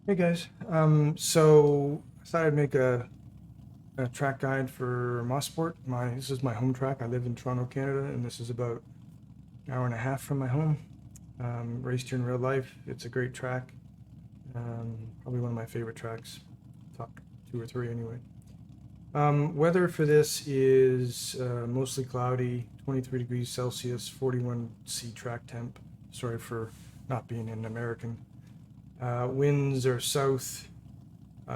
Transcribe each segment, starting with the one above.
Hey guys, so I thought I'd make a track guide for Mosport. This is my home track. I live in Toronto, Canada, and this is about an hour and a half from my home. Raced here in real life. It's a great track. Probably one of my favorite tracks, top two or three anyway. Weather for this is mostly cloudy, 23 degrees Celsius, 41 C track temp. Sorry for not being an American. Winds are south,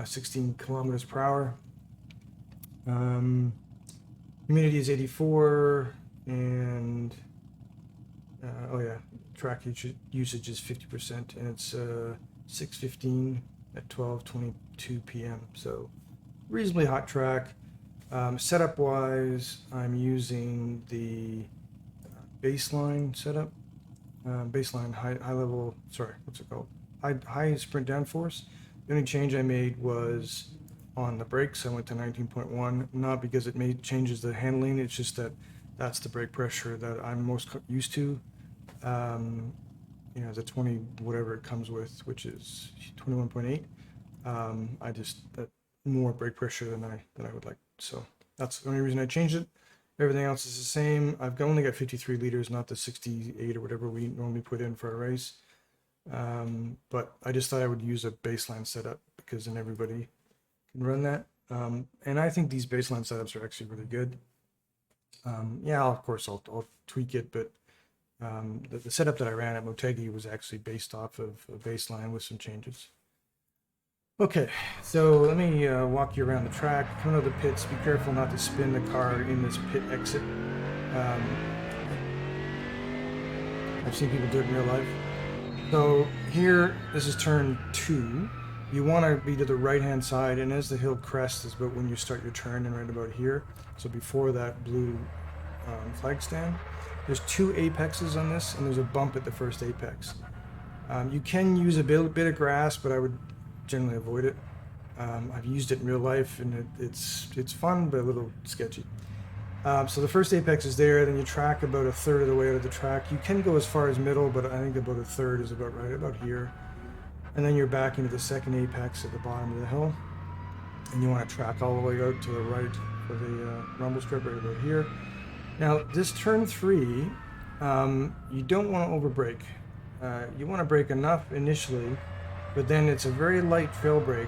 16 kilometers per hour. Humidity is 84, and oh yeah, track usage is 50%, and it's 6:15 at 12:22 p.m. So reasonably hot track. Setup wise, I'm using the baseline setup, baseline high level. Sorry, what's it called? High sprint downforce. The only change I made was on the brakes. I went to 19.1, not because it changes the handling. It's just that that's the brake pressure that I'm most used to. The 20 whatever it comes with, which is 21.8. I just that more brake pressure than I would like. So that's the only reason I changed it. Everything else is the same. I've only got 53 liters, not the 68 or whatever we normally put in for a race. But I just thought I would use a baseline setup because then everybody can run that. And I think these baseline setups are actually really good. Yeah, of course I'll tweak it, but the setup that I ran at Motegi was actually based off of a baseline with some changes. Okay, so let me walk you around the track. Come out of the pits. Be careful not to spin the car in this pit exit. I've seen people do it in real life. So here, this is turn 2. You want to be to the right-hand side, and as the hill crests is about when you start your turn, and right about here. So before that blue flag stand. There's 2 apexes on this, and there's a bump at the first apex. You can use a bit of grass, but I would generally avoid it. I've used it in real life, and it's fun, but a little sketchy. So the first apex is there, then you track about a third of the way out of the track. You can go as far as middle, but I think about a third is about right, about here. And then you're back into the second apex at the bottom of the hill. And you want to track all the way out to the right for the rumble strip right about here. Now, this turn 3, you don't want to overbrake. You want to brake enough initially, but then it's a very light trail brake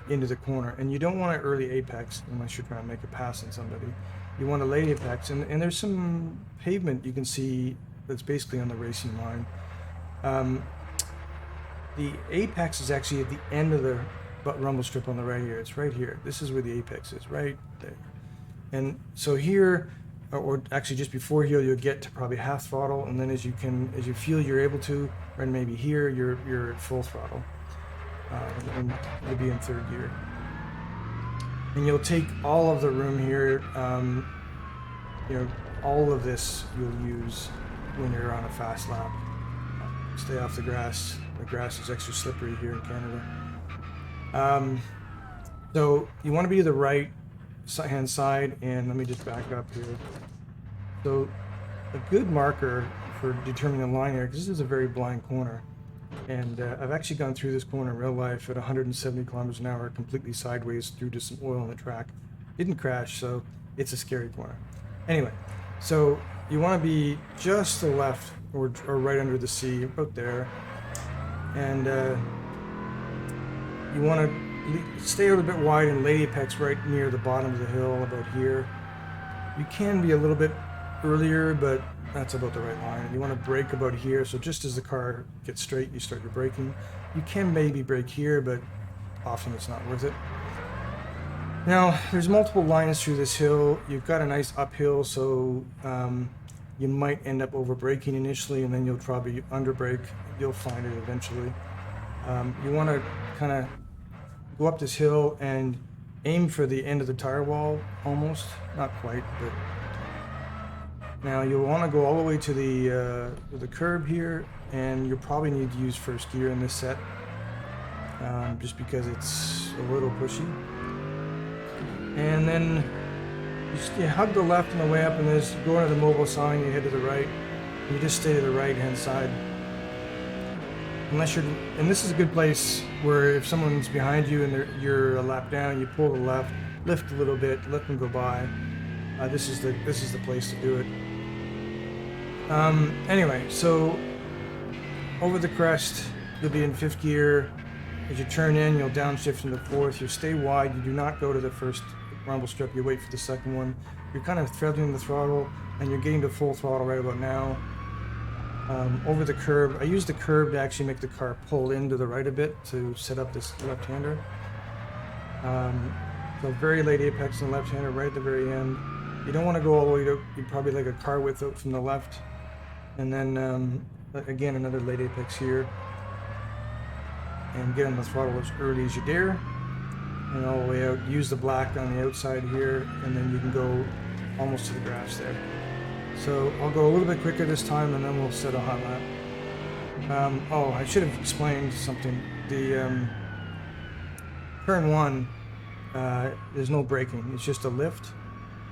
into the corner, and you don't want an early apex unless you're trying to make a pass on somebody. You want a late apex, and there's some pavement you can see that's basically on the racing line. The apex is actually at the end of the rumble strip on the right here. It's right here. This is where the apex is, right there. And so here, or actually just before here, you'll get to probably half throttle, and then as you feel you're able to, or maybe here, you're at full throttle. And you'll be in third gear. And you'll take all of the room here, all of this you'll use when you're on a fast lap. Stay off the grass. The grass is extra slippery here in Canada. So you want to be to the right hand side, and let me just back up here. So a good marker for determining the line here, because this is a very blind corner. And I've actually gone through this corner in real life at 170 kilometers an hour, completely sideways through to some oil on the track. Didn't crash, so it's a scary corner. Anyway, so you want to be just to the left or right under the C, about there. And you want to stay a little bit wide and late apex right near the bottom of the hill, about here. You can be a little bit earlier, but that's about the right line. You want to brake about here, so just as the car gets straight, you start your braking. You can maybe brake here, but often it's not worth it. Now, there's multiple lines through this hill. You've got a nice uphill, so you might end up over braking initially, and then you'll probably under brake. You'll find it eventually. You want to kind of go up this hill and aim for the end of the tire wall, almost. Not quite, but now you'll want to go all the way to the curb here, and you'll probably need to use first gear in this set, just because it's a little pushy. And then you hug the left on the way up, and then go into the mobile sign, you head to the right, and you just stay to the right hand side. unless you're, and this is a good place where if someone's behind you and you're a lap down, you pull the left, lift a little bit, let them go by. This is the place to do it. Anyway, so over the crest, you'll be in 5th gear. As you turn in, you'll downshift into 4th. You stay wide. You do not go to the first rumble strip. You wait for the second one. You're kind of threading the throttle, and you're getting to full throttle right about now. Over the curb, I use the curb to actually make the car pull into the right a bit to set up this left-hander. So very late apex and left-hander right at the very end. You don't want to go all the way to, you'd probably like a car width out from the left. And then, again, another late apex here. And get on the throttle as early as you dare. And all the way out. Use the black on the outside here, and then you can go almost to the grass there. So I'll go a little bit quicker this time, and then we'll set a hot lap. Oh, I should have explained something. The turn 1, there's no braking. It's just a lift.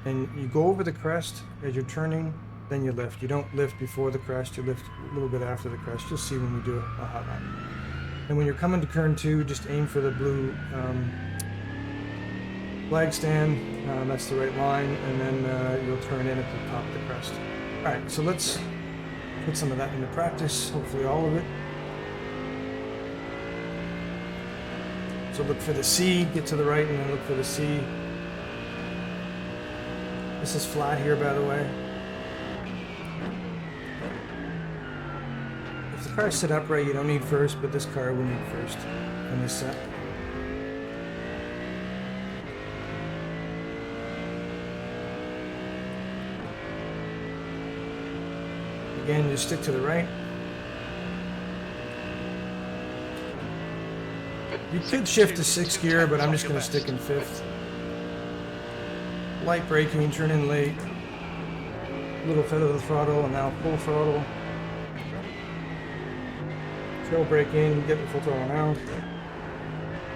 And you go over the crest as you're turning, then you lift. You don't lift before the crest, you lift a little bit after the crest. You'll see when we do a hot lap. And when you're coming to turn 2, just aim for the blue flag stand. That's the right line, and then you'll turn in at the top of the crest. Alright, so let's put some of that into practice, hopefully all of it. So look for the C, get to the right, and then look for the C. This is flat here, by the way. If the car's set upright, you don't need first, but this car will need first in this set. Again, just stick to the right. You could shift to 6th gear, but I'm just going to stick in 5th. Light braking, turn in late. Little feather of the throttle, and now full throttle. Trail brake in, get the full throttle now.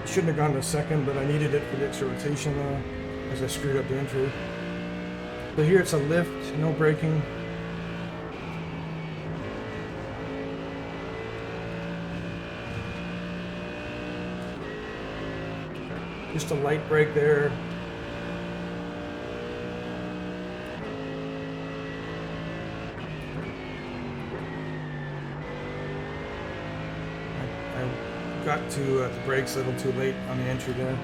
Shouldn't have gone to 2nd, but I needed it for the extra rotation though, as I screwed up the entry. So here it's a lift, no braking. Just a light brake there. I got to the brakes a little too late on the entry there.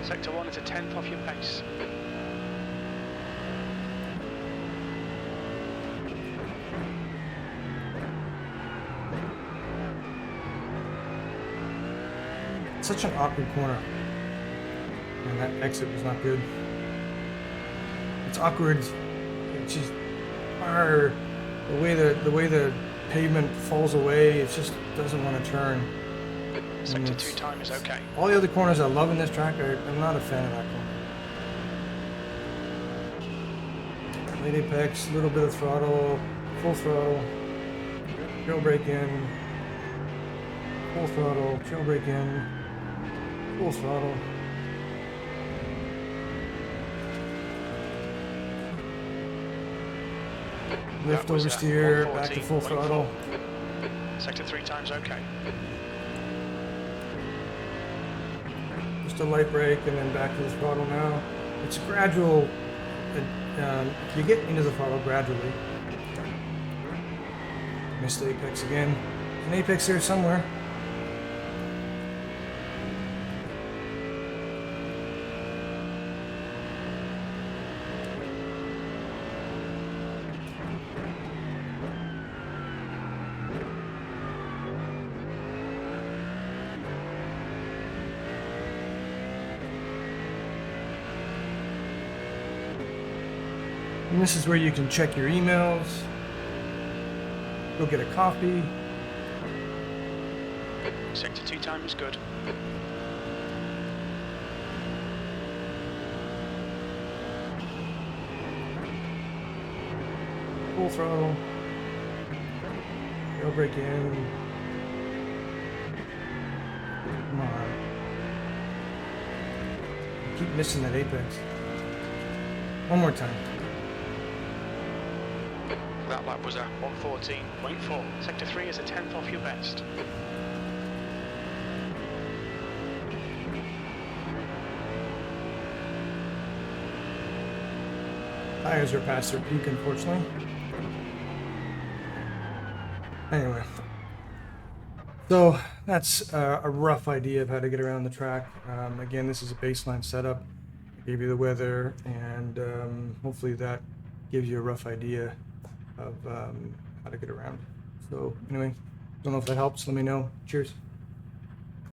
Sector 1 is a 10th off your pace. Such an awkward corner. And that exit was not good. It's awkward. It's just the way the pavement falls away. It just doesn't want to turn. Sector 2 time is okay. All the other corners I love in this track, I'm not a fan of that corner. Late apex, a little bit of throttle, full throttle, trail brake in, full throttle, trail brake in, full throttle. Lift oversteer, back to full throttle. Sector 3 time's okay. Just a light brake and then back to the throttle now. It's gradual. You get into the throttle gradually. Missed the apex again. There's an apex here somewhere. And this is where you can check your emails, go get a coffee. Sector 2 time is good. Full throttle. Go brake in. Come on. I keep missing that apex. One more time. That lap was a 1:14.4. Sector 3 is a 10th off your best. Tires are past their peak, unfortunately. Anyway, so that's a rough idea of how to get around the track. Again, this is a baseline setup. I gave you the weather, and hopefully that gives you a rough idea of how to get around. So anyway, don't know if that helps. Let me know. Cheers.